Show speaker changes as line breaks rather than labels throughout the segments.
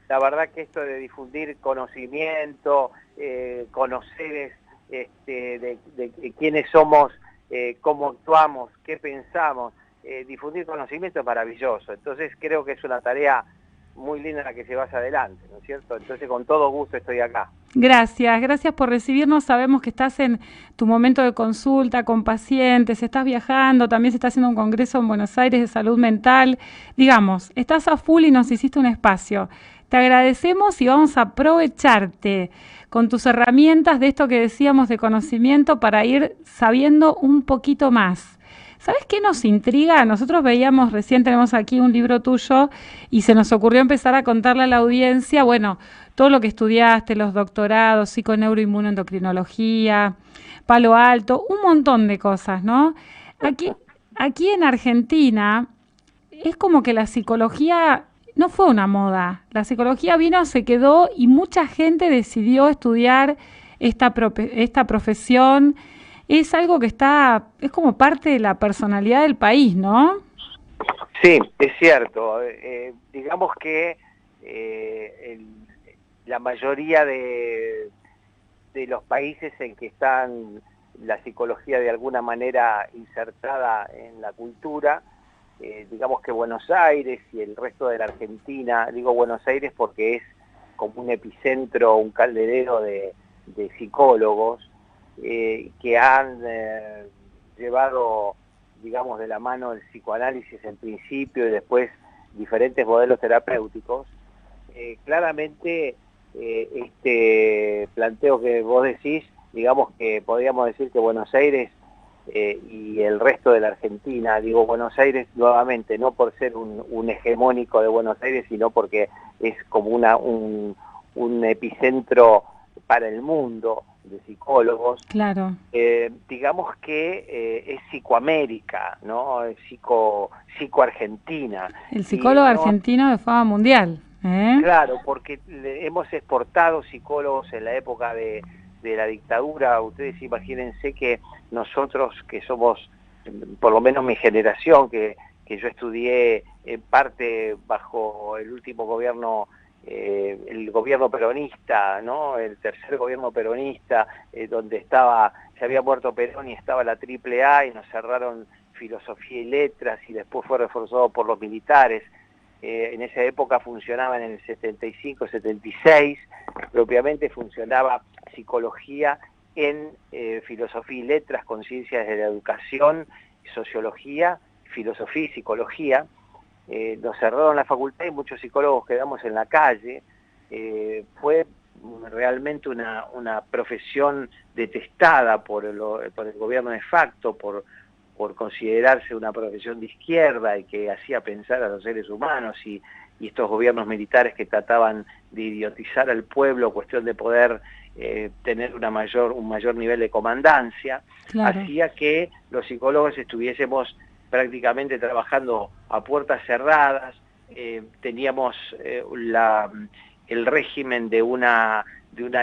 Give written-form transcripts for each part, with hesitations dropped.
la verdad que esto de difundir conocimiento, conocer de quiénes somos, cómo actuamos, qué pensamos, difundir conocimiento es maravilloso. Entonces creo que es una tarea muy linda la que llevas adelante, ¿no es cierto? Entonces con todo gusto estoy acá.
Gracias por recibirnos. Sabemos que estás en tu momento de consulta con pacientes, estás viajando, también se está haciendo un congreso en Buenos Aires de salud mental. Digamos, estás a full y nos hiciste un espacio. Te agradecemos y vamos a aprovecharte con tus herramientas de esto que decíamos de conocimiento para ir sabiendo un poquito más. ¿Sabes qué nos intriga? Nosotros veíamos, recién tenemos aquí un libro tuyo y se nos ocurrió empezar a contarle a la audiencia, bueno, todo lo que estudiaste, los doctorados, psiconeuroinmunoendocrinología, Palo Alto, un montón de cosas, ¿no? Aquí, aquí en Argentina es como que la psicología no fue una moda. La psicología vino, se quedó y mucha gente decidió estudiar esta profesión. Es algo que es como parte de la personalidad del país, ¿no?
Sí, es cierto. Digamos que la mayoría de los países en que están la psicología de alguna manera insertada en la cultura, digamos que Buenos Aires y el resto de la Argentina, digo Buenos Aires porque es como un epicentro, un calderero de psicólogos que han llevado, digamos, de la mano el psicoanálisis en principio y después diferentes modelos terapéuticos. Claramente este planteo que vos decís, digamos que podríamos decir que Buenos Aires y el resto de la Argentina, digo Buenos Aires nuevamente, no por ser un hegemónico de Buenos Aires, sino porque es como un epicentro para el mundo de psicólogos.
Claro.
Digamos que es Psicoamérica, ¿no? Es psicoargentina.
El
Y
psicólogo
no,
argentino de fama mundial.
claro, porque hemos exportado psicólogos en la época de la dictadura. Ustedes imagínense que nosotros, que somos, por lo menos mi generación, que yo estudié en parte bajo el último gobierno, el gobierno peronista, ¿no? El tercer gobierno peronista, donde se había muerto Perón y estaba la AAA y nos cerraron filosofía y letras y después fue reforzado por los militares. En esa época funcionaba en el 75, 76, propiamente funcionaba psicología en filosofía y letras, con ciencias de la educación, sociología, filosofía y psicología. Nos cerraron la facultad y muchos psicólogos quedamos en la calle. Fue realmente una profesión detestada por el gobierno de facto, por considerarse una profesión de izquierda y que hacía pensar a los seres humanos, y estos gobiernos militares que trataban de idiotizar al pueblo, cuestión de poder tener un mayor nivel de comandancia,
Claro.
hacía que los psicólogos estuviésemos prácticamente trabajando a puertas cerradas. Teníamos el régimen de una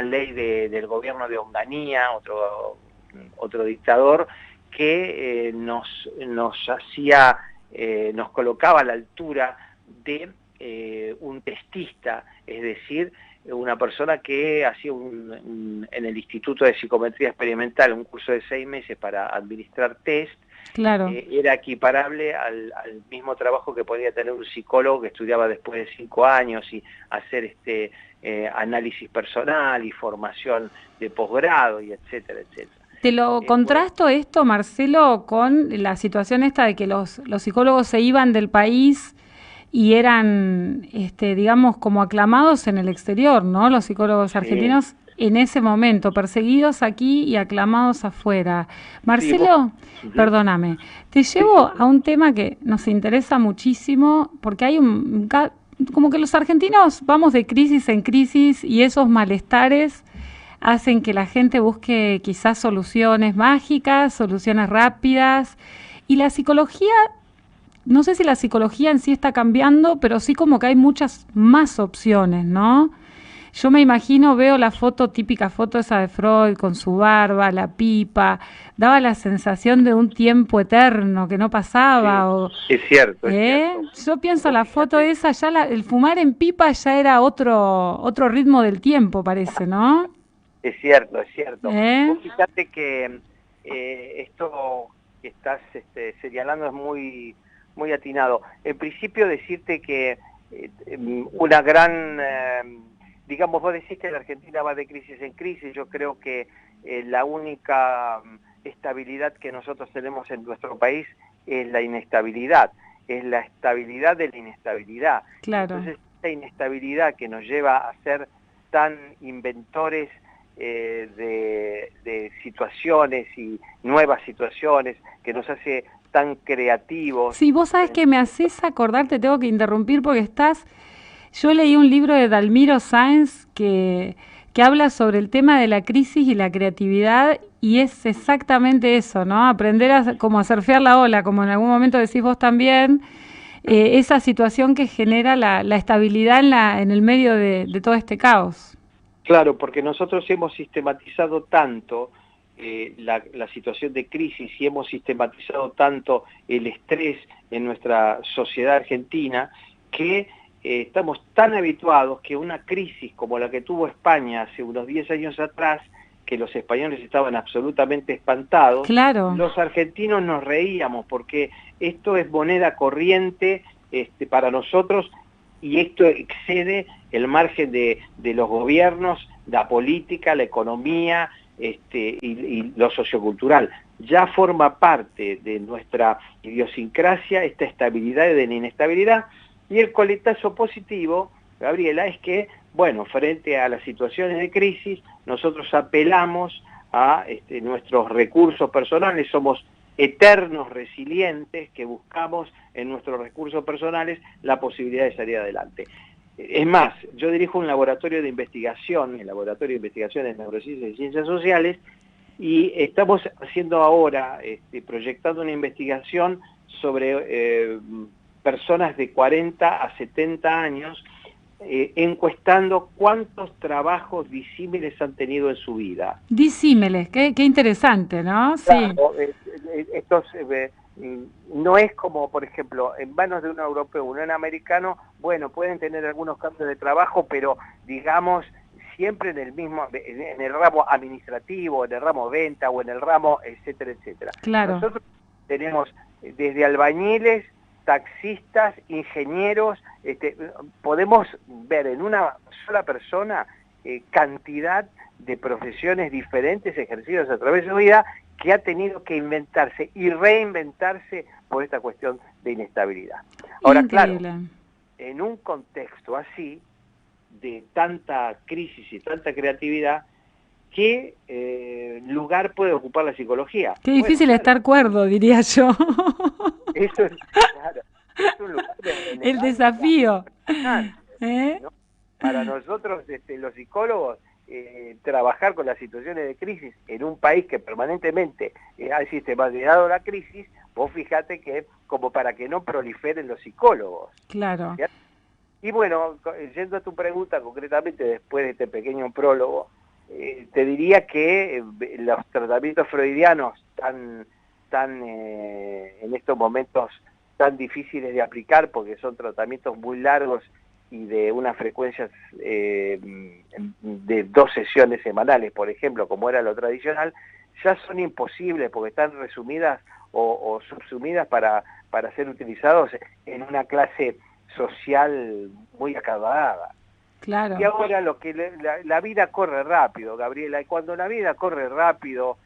ley del gobierno de Onganía, otro dictador, que nos colocaba a la altura de un testista, es decir, una persona que hacía en el Instituto de Psicometría Experimental un curso de 6 meses para administrar test.
Claro.
Era equiparable al mismo trabajo que podía tener un psicólogo que estudiaba después de 5 años y hacer análisis personal y formación de posgrado y etcétera, etcétera.
Te lo contrasto esto, Marcelo, con la situación esta de que los psicólogos se iban del país y eran, digamos, como aclamados en el exterior, ¿no? Los psicólogos argentinos en ese momento, perseguidos aquí y aclamados afuera. Marcelo, perdóname, te llevo a un tema que nos interesa muchísimo, porque hay como que los argentinos vamos de crisis en crisis y esos malestares hacen que la gente busque quizás soluciones mágicas, soluciones rápidas, y la psicología, no sé si la psicología en sí está cambiando, pero sí como que hay muchas más opciones, ¿no? yo me imagino, veo la foto, típica foto esa de Freud, con su barba, la pipa, daba la sensación de un tiempo eterno que no pasaba.
Sí,
O,
es cierto, es cierto.
Yo pienso,
Vos
la foto
fíjate,
esa, ya el fumar en pipa ya era otro ritmo del tiempo, parece, ¿no?
es cierto, es cierto.
¿Eh?
Vos fíjate que esto que estás señalando es muy atinado. En principio decirte que una gran, digamos, vos decís que la Argentina va de crisis en crisis. Yo creo que la única estabilidad que nosotros tenemos en nuestro país es la inestabilidad, es la estabilidad de la inestabilidad.
Claro.
Entonces, esta inestabilidad que nos lleva a ser tan inventores de situaciones y nuevas situaciones, que nos hace tan creativos.
Sí, vos sabés que me haces acordar, te tengo que interrumpir porque yo leí un libro de Dalmiro Sáenz que habla sobre el tema de la crisis y la creatividad y es exactamente eso, ¿no? Aprender como a surfear la ola, como en algún momento decís vos también, esa situación que genera la estabilidad en el medio de todo este caos.
Claro, porque nosotros hemos sistematizado tanto la situación de crisis y hemos sistematizado tanto el estrés en nuestra sociedad argentina que estamos tan habituados que una crisis como la que tuvo España hace unos 10 años atrás, que los españoles estaban absolutamente espantados,
Claro.
los argentinos nos reíamos porque esto es moneda corriente para nosotros y esto excede el margen de los gobiernos, la política, la economía y lo sociocultural. Ya forma parte de nuestra idiosincrasia esta estabilidad de la inestabilidad, y el coletazo positivo, Gabriela, es que, bueno, frente a las situaciones de crisis, nosotros apelamos a nuestros recursos personales, somos eternos resilientes que buscamos en nuestros recursos personales la posibilidad de salir adelante. Es más, yo dirijo un laboratorio de investigación, el Laboratorio de Investigación en Neurociencias y Ciencias Sociales, y estamos haciendo ahora, proyectando una investigación sobre personas de 40 a 70 años, encuestando cuántos trabajos disímiles han tenido en su vida.
Disímiles, qué interesante, ¿no? Sí.
Claro, estos no es como, por ejemplo, en manos de un europeo o un americano, bueno, pueden tener algunos cambios de trabajo, pero digamos siempre en el mismo, en el ramo administrativo, en el ramo venta o en el ramo, etcétera, etcétera.
Claro.
Nosotros tenemos desde albañiles, taxistas, ingenieros, podemos ver en una sola persona cantidad de profesiones diferentes ejercidas a través de su vida, que ha tenido que inventarse y reinventarse por esta cuestión de inestabilidad. Ahora,
increíble.
claro, en un contexto así, de tanta crisis y tanta creatividad, ¿qué lugar puede ocupar la psicología?
Qué difícil
Bueno,
estar cuerdo, diría yo.
eso es, claro, es un lugar de
El
relevancia
desafío.
impresionante,
¿Eh?
¿no? Para nosotros, los psicólogos, trabajar con las situaciones de crisis en un país que permanentemente ha sistematizado la crisis, vos fíjate que como para que no proliferen los psicólogos.
Claro.
¿Cierto? Y bueno, yendo a tu pregunta concretamente después de este pequeño prólogo, te diría que los tratamientos freudianos en estos momentos tan difíciles de aplicar, porque son tratamientos muy largos y de unas frecuencias de 2 sesiones semanales, por ejemplo, como era lo tradicional, ya son imposibles porque están resumidas o subsumidas para ser utilizados en una clase social muy acabada.
Claro.
Y ahora la vida corre rápido, Gabriela, y cuando la vida corre rápido,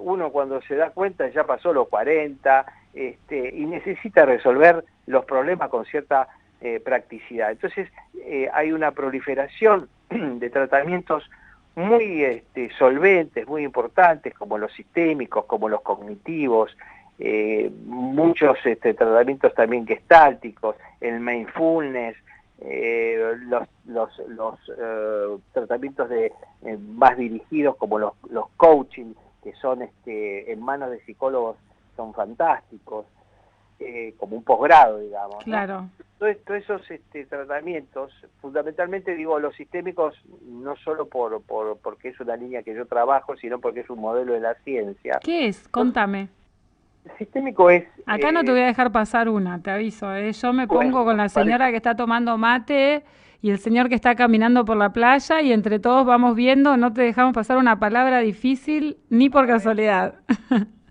uno cuando se da cuenta ya pasó los 40, y necesita resolver los problemas con cierta practicidad. Entonces hay una proliferación de tratamientos muy solventes, muy importantes, como los sistémicos, como los cognitivos, muchos tratamientos también gestálticos, el mindfulness, los tratamientos más dirigidos como los coaching, que son en manos de psicólogos, son fantásticos. como un posgrado, digamos,
Claro.
¿no? Todos esos tratamientos, fundamentalmente digo, los sistémicos, no solo porque es una línea que yo trabajo, sino porque es un modelo de la ciencia.
¿Qué es? Contame.
El sistémico es,
Acá no te voy a dejar pasar una, te aviso, ¿eh? Yo me
bueno,
pongo con la
parece,
señora que está tomando mate y el señor que está caminando por la playa y entre todos vamos viendo, no te dejamos pasar una palabra difícil ni por casualidad.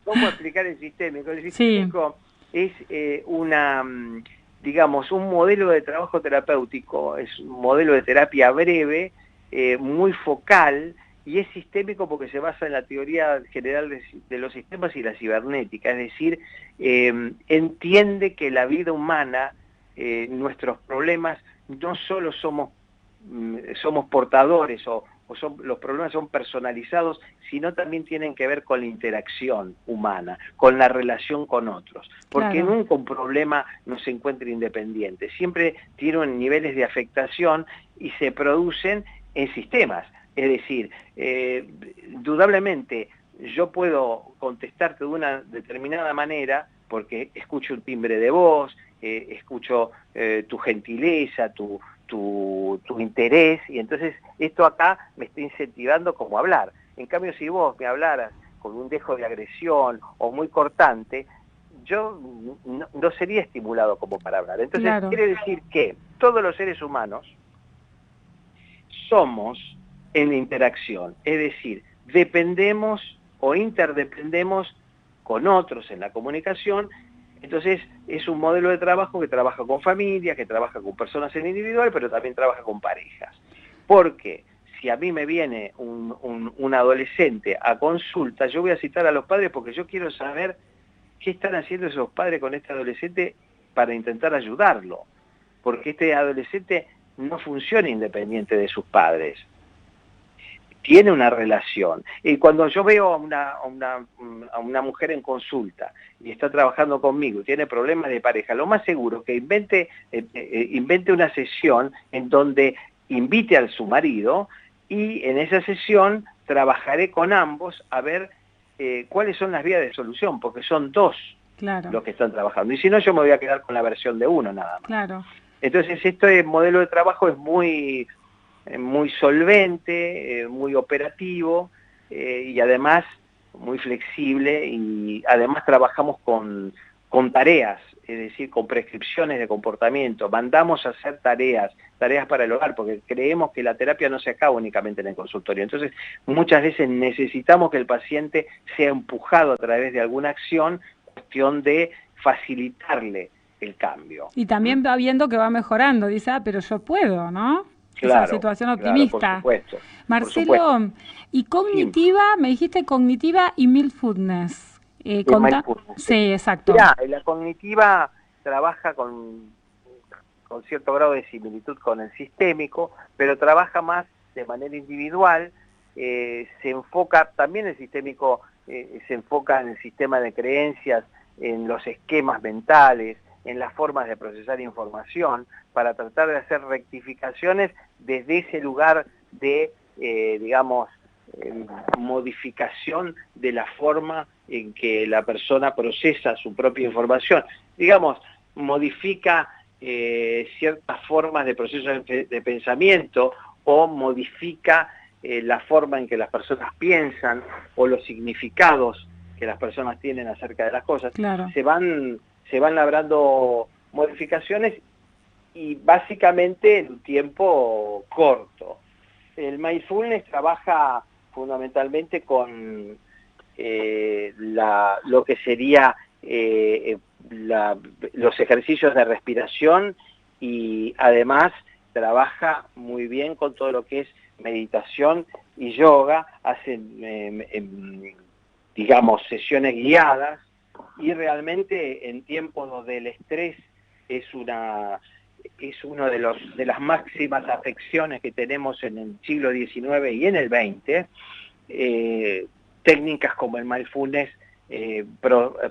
¿cómo explicar el sistémico? El
Sí,
sistémico es digamos, un modelo de trabajo terapéutico, es un modelo de terapia breve, muy focal, y es sistémico porque se basa en la teoría general de los sistemas y la cibernética, es decir, entiende que la vida humana, nuestros problemas, no solo somos portadores los problemas son personalizados, sino también tienen que ver con la interacción humana, con la relación con otros, porque
claro,
nunca un problema no se encuentra independiente, siempre tienen niveles de afectación y se producen en sistemas, es decir, indudablemente yo puedo contestarte de una determinada manera porque escucho un timbre de voz, escucho tu gentileza, tu interés, y entonces esto acá me está incentivando como hablar. En cambio, si vos me hablaras con un dejo de agresión o muy cortante, yo no sería estimulado como para hablar. Entonces,
claro.
quiere decir que todos los seres humanos somos en la interacción, es decir, dependemos o interdependemos con otros en la comunicación. Entonces es un modelo de trabajo que trabaja con familias, que trabaja con personas en individual, pero también trabaja con parejas. Porque si a mí me viene un adolescente a consulta, yo voy a citar a los padres porque yo quiero saber qué están haciendo esos padres con este adolescente para intentar ayudarlo. Porque este adolescente no funciona independiente de sus padres, tiene una relación. Y cuando yo veo a una mujer en consulta y está trabajando conmigo y tiene problemas de pareja, lo más seguro es que invente una sesión en donde invite a su marido y en esa sesión trabajaré con ambos a ver cuáles son las vías de solución, porque son dos
Claro,
los que están trabajando. Y si no, yo me voy a quedar con la versión de uno nada más.
claro.
Entonces, este modelo de trabajo es muy solvente, muy operativo y además muy flexible, y además trabajamos con tareas, es decir, con prescripciones de comportamiento. Mandamos a hacer tareas para el hogar, porque creemos que la terapia no se acaba únicamente en el consultorio. Entonces, muchas veces necesitamos que el paciente sea empujado a través de alguna acción, cuestión de facilitarle el cambio.
Y también va viendo que va mejorando, dice, pero yo puedo, ¿no? Esa
Claro,
situación
claro, por
optimista.
supuesto, por supuesto.
Marcelo, y
Sí,
cognitiva, me dijiste cognitiva y mindfulness.
es mindfulness.
Sí, exacto.
Mirá, la cognitiva trabaja con cierto grado de similitud con el sistémico, pero trabaja más de manera individual, se enfoca, también el sistémico se enfoca en el sistema de creencias, en los esquemas mentales, en las formas de procesar información, para tratar de hacer rectificaciones desde ese lugar de, digamos, modificación de la forma en que la persona procesa su propia información. Digamos, modifica ciertas formas de proceso de pensamiento, o modifica la forma en que las personas piensan, o los significados que las personas tienen acerca de las cosas.
Claro.
Se van labrando modificaciones, y básicamente en un tiempo corto. El mindfulness trabaja fundamentalmente con lo que sería los ejercicios de respiración, y además trabaja muy bien con todo lo que es meditación y yoga. Hacen, digamos, sesiones guiadas, y realmente en tiempos donde el estrés es uno de las máximas afecciones que tenemos en el siglo XIX y en el XX, técnicas como el mindfulness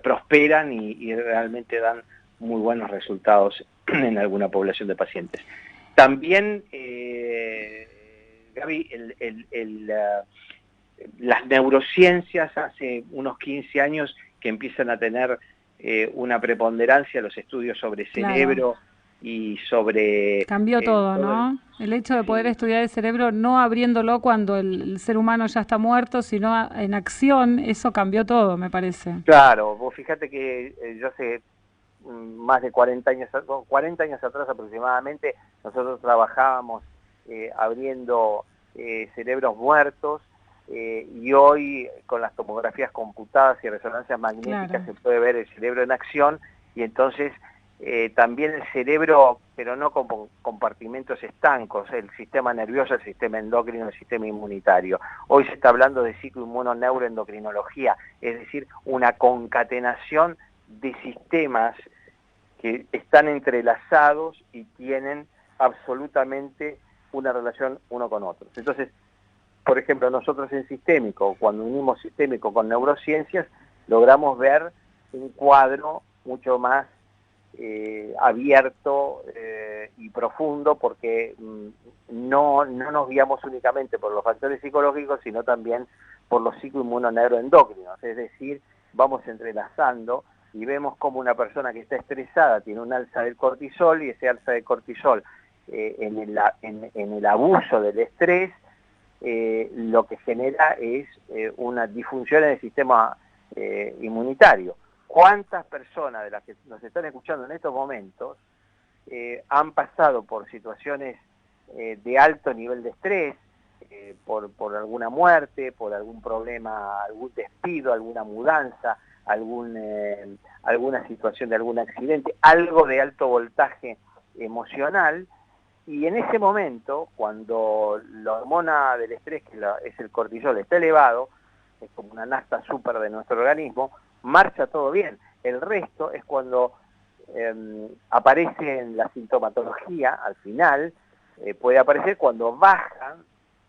prosperan y realmente dan muy buenos resultados en alguna población de pacientes. También, Gaby, las neurociencias hace unos 15 años que empiezan a tener una preponderancia los estudios sobre cerebro y sobre...
Cambió todo, ¿no? El hecho de poder estudiar el cerebro no abriéndolo cuando el ser humano ya está muerto, sino en acción, eso cambió todo, me parece.
Claro, vos fíjate que yo hace más de 40 años atrás aproximadamente, nosotros trabajábamos abriendo cerebros muertos, y hoy con las tomografías computadas y resonancias magnéticas se puede ver el cerebro en acción, y entonces también el cerebro, pero no con compartimentos estancos, el sistema nervioso, el sistema endocrino, el sistema inmunitario. Hoy se está hablando de psicoinmunoneuroendocrinología, es decir, una concatenación de sistemas que están entrelazados y tienen absolutamente una relación uno con otro. Entonces, por ejemplo, nosotros en Sistémico, cuando unimos Sistémico con neurociencias, logramos ver un cuadro mucho más abierto y profundo, porque no nos guiamos únicamente por los factores psicológicos, sino también por los psicoinmunoneuroendocrinos, es decir, vamos entrelazando y vemos como una persona que está estresada tiene un alza del cortisol, y ese alza de cortisol en el abuso del estrés lo que genera es una disfunción en el sistema inmunitario. ¿Cuántas personas de las que nos están escuchando en estos momentos han pasado por situaciones de alto nivel de estrés, por alguna muerte, por algún problema, algún despido, alguna mudanza, alguna situación de algún accidente, algo de alto voltaje emocional? Y en ese momento, cuando la hormona del estrés, que es el cortisol, está elevado, es como una nafta súper de nuestro organismo, marcha todo bien. El resto es cuando aparece en la sintomatología, al final, puede aparecer cuando bajan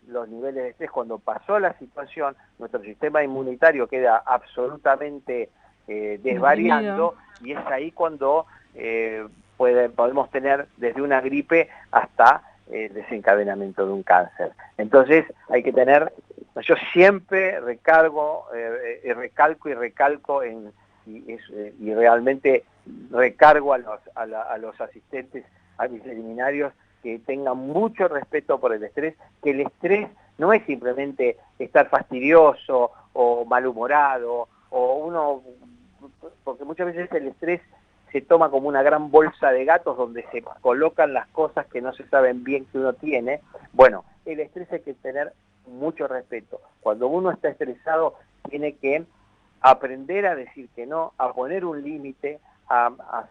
los niveles de estrés, cuando pasó la situación, nuestro sistema inmunitario queda absolutamente desvariando, y es ahí cuando podemos tener desde una gripe hasta el desencadenamiento de un cáncer. Entonces hay que tener, yo siempre recalco y realmente recargo a los asistentes a mis seminarios que tengan mucho respeto por el estrés, que el estrés no es simplemente estar fastidioso o malhumorado, porque muchas veces el estrés se toma como una gran bolsa de gatos donde se colocan las cosas que no se saben bien que uno tiene. Bueno, el estrés hay que tener mucho respeto. Cuando uno está estresado tiene que aprender a decir que no, a poner un límite, a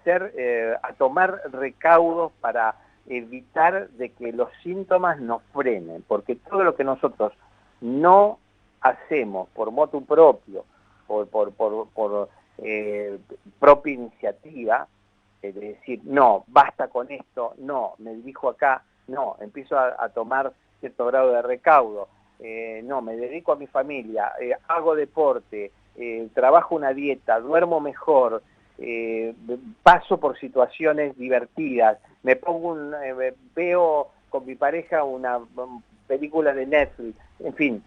tomar recaudos para evitar de que los síntomas nos frenen, porque todo lo que nosotros no hacemos por motu propio, por propia iniciativa, de decir, no, basta con esto, no, me dirijo acá, no, empiezo a tomar cierto grado de recaudo, no, me dedico a mi familia, hago deporte, trabajo una dieta, duermo mejor, paso por situaciones divertidas, veo con mi pareja una película de Netflix, en fin,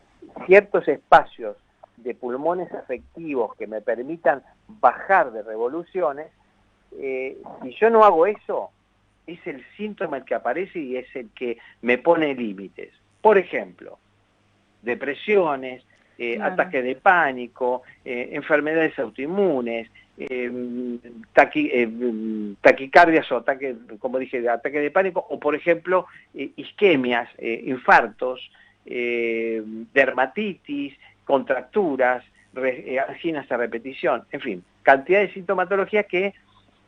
ciertos espacios de pulmones afectivos que me permitan bajar de revoluciones. Si yo no hago eso, es el síntoma el que aparece y es el que me pone límites. Por ejemplo, depresiones, ataques de pánico, enfermedades autoinmunes, taquicardias o ataques, como dije, ataques de pánico, o por ejemplo, isquemias, infartos, dermatitis, contracturas, anginas a repetición, en fin, cantidad de sintomatología que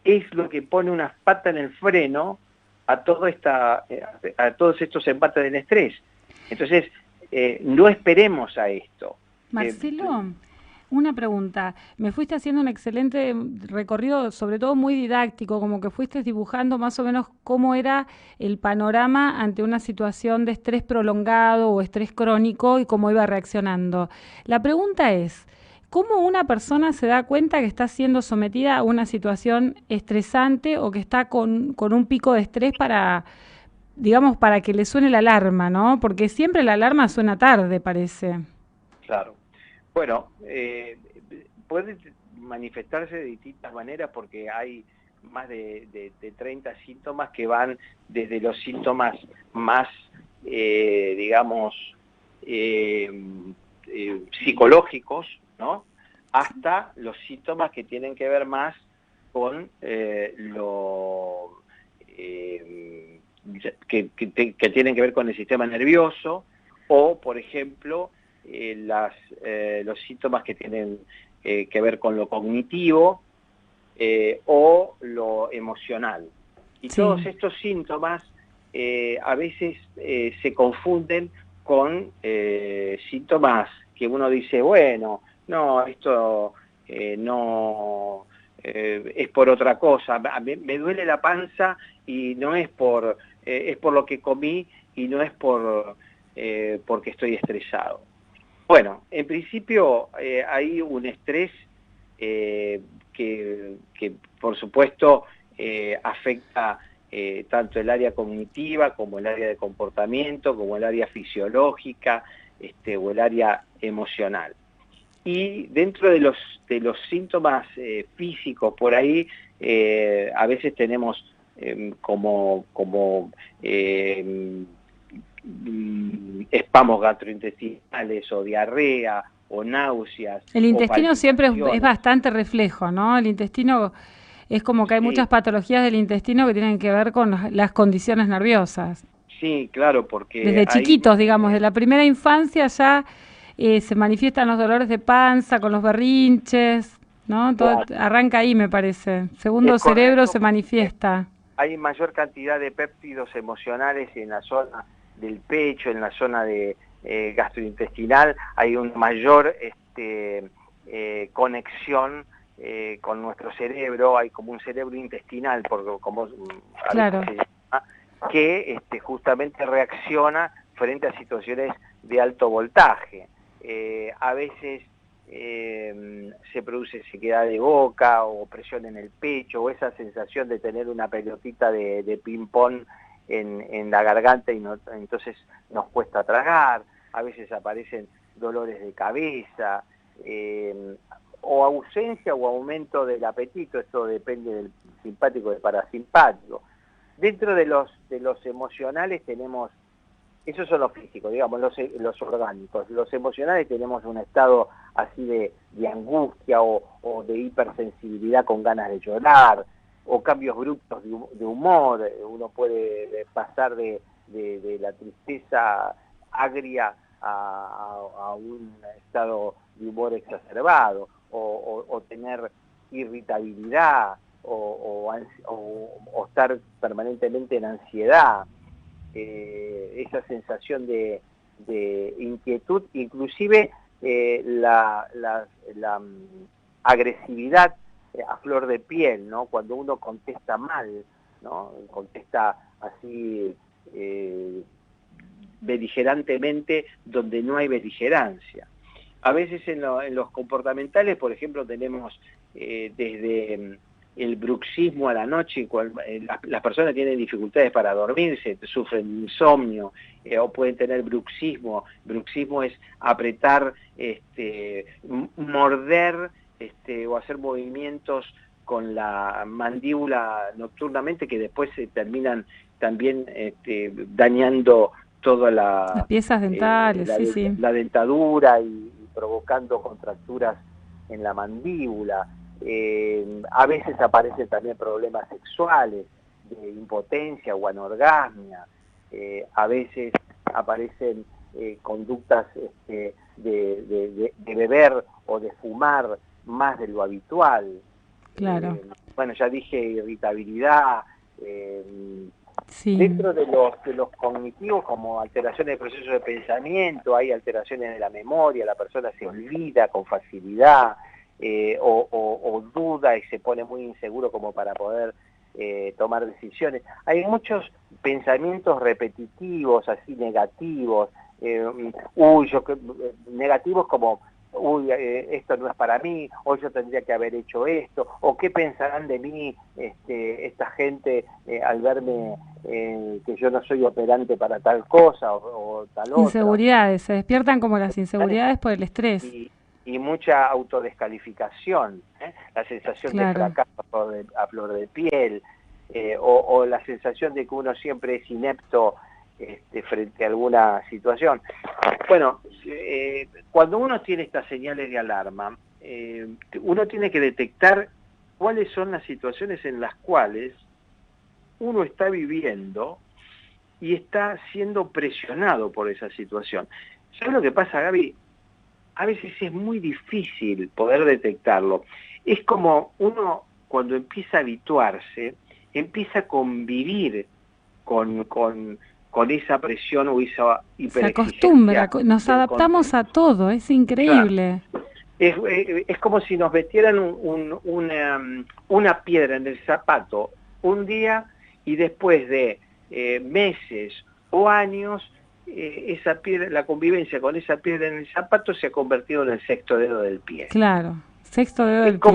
es lo que pone una pata en el freno a todos estos embates del estrés. Entonces, no esperemos a esto.
Marcelo, una pregunta. Me fuiste haciendo un excelente recorrido, sobre todo muy didáctico, como que fuiste dibujando más o menos cómo era el panorama ante una situación de estrés prolongado o estrés crónico y cómo iba reaccionando. La pregunta es, ¿cómo una persona se da cuenta que está siendo sometida a una situación estresante o que está con un pico de estrés para que le suene la alarma, ¿no? Porque siempre la alarma suena tarde, parece.
Claro. Bueno, manifestarse de distintas maneras porque hay más de 30 síntomas que van desde los síntomas más, digamos, psicológicos, ¿no? Hasta los síntomas que tienen que ver más con que tienen que ver con el sistema nervioso, o, por ejemplo, los síntomas que tienen que ver con lo cognitivo o lo emocional. Y sí, todos estos síntomas a veces se confunden con síntomas que uno dice, bueno, no, esto no es por otra cosa, me duele la panza y no es es por lo que comí y no es porque estoy estresado. Bueno, en principio hay un estrés que por supuesto afecta tanto el área cognitiva como el área de comportamiento, como el área fisiológica o el área emocional. Y dentro de los síntomas físicos por ahí, a veces tenemos espasmos gastrointestinales o diarrea o náuseas.
El intestino siempre es bastante reflejo, ¿no? El intestino es como que hay muchas patologías del intestino que tienen que ver con las condiciones nerviosas.
Sí, claro, porque
desde chiquitos, digamos, de la primera infancia ya se manifiestan los dolores de panza, con los berrinches, ¿no? Todo arranca ahí, me parece. Segundo cerebro se manifiesta.
Hay mayor cantidad de péptidos emocionales en la zona del pecho, en la zona de gastrointestinal, hay una mayor conexión con nuestro cerebro, hay como un cerebro intestinal, como
claro,
que justamente reacciona frente a situaciones de alto voltaje. A veces se produce sequedad de boca o presión en el pecho, o esa sensación de tener una pelotita de ping-pong en la garganta y entonces nos cuesta tragar. A veces aparecen dolores de cabeza, o ausencia o aumento del apetito, esto depende del simpático y del parasimpático. Dentro de los emocionales tenemos, esos son los físicos, digamos, los orgánicos. Los emocionales tenemos un estado así de angustia o de hipersensibilidad con ganas de llorar, o cambios bruscos de humor. Uno puede pasar de la tristeza agria a un estado de humor exacerbado, o tener irritabilidad, o estar permanentemente en ansiedad, esa sensación de inquietud, inclusive la agresividad a flor de piel, ¿no? Cuando uno contesta mal, ¿no? Contesta así beligerantemente donde no hay beligerancia. A veces en los comportamentales, por ejemplo, tenemos desde el bruxismo a la noche, las personas tienen dificultades para dormirse, sufren insomnio, o pueden tener bruxismo. Bruxismo es apretar, morder, o hacer movimientos con la mandíbula nocturnamente que después se terminan también dañando toda
las piezas dentales,
la dentadura y provocando contracturas en la mandíbula. A veces aparecen también problemas sexuales, de impotencia o anorgasmia. A veces aparecen conductas de beber o de fumar más de lo habitual.
Claro.
Bueno, ya dije irritabilidad.
Sí.
Dentro de los cognitivos, como alteraciones de proceso de pensamiento, hay alteraciones de la memoria, la persona se olvida con facilidad, o duda y se pone muy inseguro como para poder tomar decisiones. Hay muchos pensamientos repetitivos, así negativos, negativos como, esto no es para mí, o yo tendría que haber hecho esto, o qué pensarán de mí esta gente al verme que yo no soy operante para tal cosa o tal otra.
Inseguridades, se despiertan como las inseguridades por el estrés.
y mucha autodescalificación, la sensación de fracaso a flor de piel, o la sensación de que uno siempre es inepto frente a alguna situación. Bueno, cuando uno tiene estas señales de alarma, uno tiene que detectar cuáles son las situaciones en las cuales uno está viviendo y está siendo presionado por esa situación. ¿Sabes lo que pasa, Gaby? A veces es muy difícil poder detectarlo. Es como uno, cuando empieza a habituarse, empieza a convivir con esa presión o esa hiperexigencia.
Se acostumbra, nos adaptamos a todo, es increíble.
Claro. Es como si nos metieran una piedra en el zapato un día y después de meses o años, esa piedra, la convivencia con esa piedra en el zapato se ha convertido en el sexto dedo del pie.
Claro, sexto dedo del pie.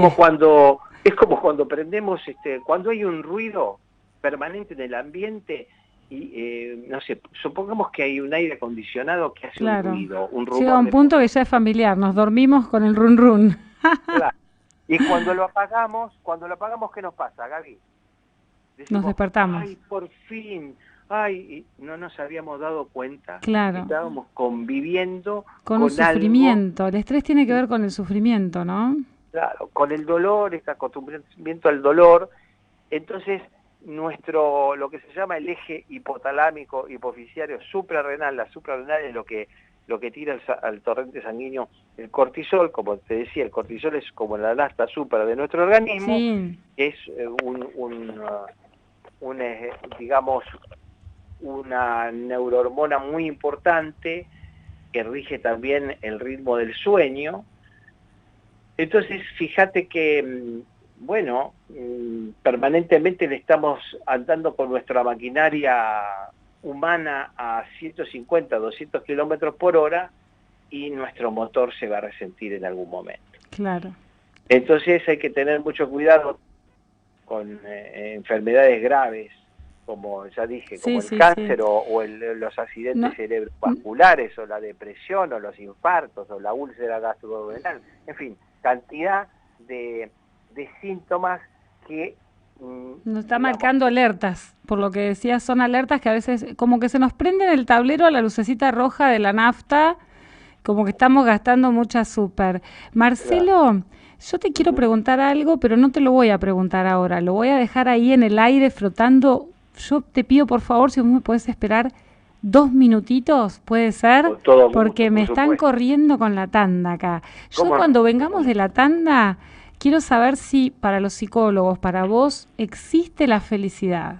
Es como cuando prendemos, cuando hay un ruido permanente en el ambiente y no sé, supongamos que hay un aire acondicionado que hace un ruido, un rumor.
Llega un punto que ya es familiar, nos dormimos con el run run.
Claro. Y cuando lo apagamos, ¿qué nos pasa, Gaby? Decimos,
nos despertamos.
Ay, por fin. Ay, y no nos habíamos dado cuenta.
Claro.
Estábamos conviviendo
con un sufrimiento. El estrés tiene que ver con el sufrimiento, ¿no?
Claro, con el dolor, este acostumbramiento al dolor. Entonces, lo que se llama el eje hipotalámico hipoficiario suprarrenal, la suprarrenal es lo que tira al torrente sanguíneo el cortisol. Como te decía, el cortisol es como la nafta supra de nuestro organismo, es digamos, una neurohormona muy importante que rige también el ritmo del sueño. Entonces, fíjate que, bueno, permanentemente le estamos andando con nuestra maquinaria humana a 150, 200 kilómetros por hora y nuestro motor se va a resentir en algún momento.
Claro.
Entonces hay que tener mucho cuidado con enfermedades graves, como ya dije, como el cáncer o los accidentes cerebrovasculares, o la depresión, o los infartos, o la úlcera gastroduodenal, en fin, cantidad de síntomas que...
nos está marcando alertas, por lo que decías, son alertas que a veces como que se nos prende en el tablero la lucecita roja de la nafta, como que estamos gastando mucha azúcar. Marcelo, yo te quiero preguntar algo, pero no te lo voy a preguntar ahora, lo voy a dejar ahí en el aire flotando. Yo te pido, por favor, si vos me podés esperar 2 minutitos, ¿puede ser? Porque me están corriendo con la tanda acá. Yo cuando vengamos de la tanda, quiero saber si para los psicólogos, para vos, existe la felicidad.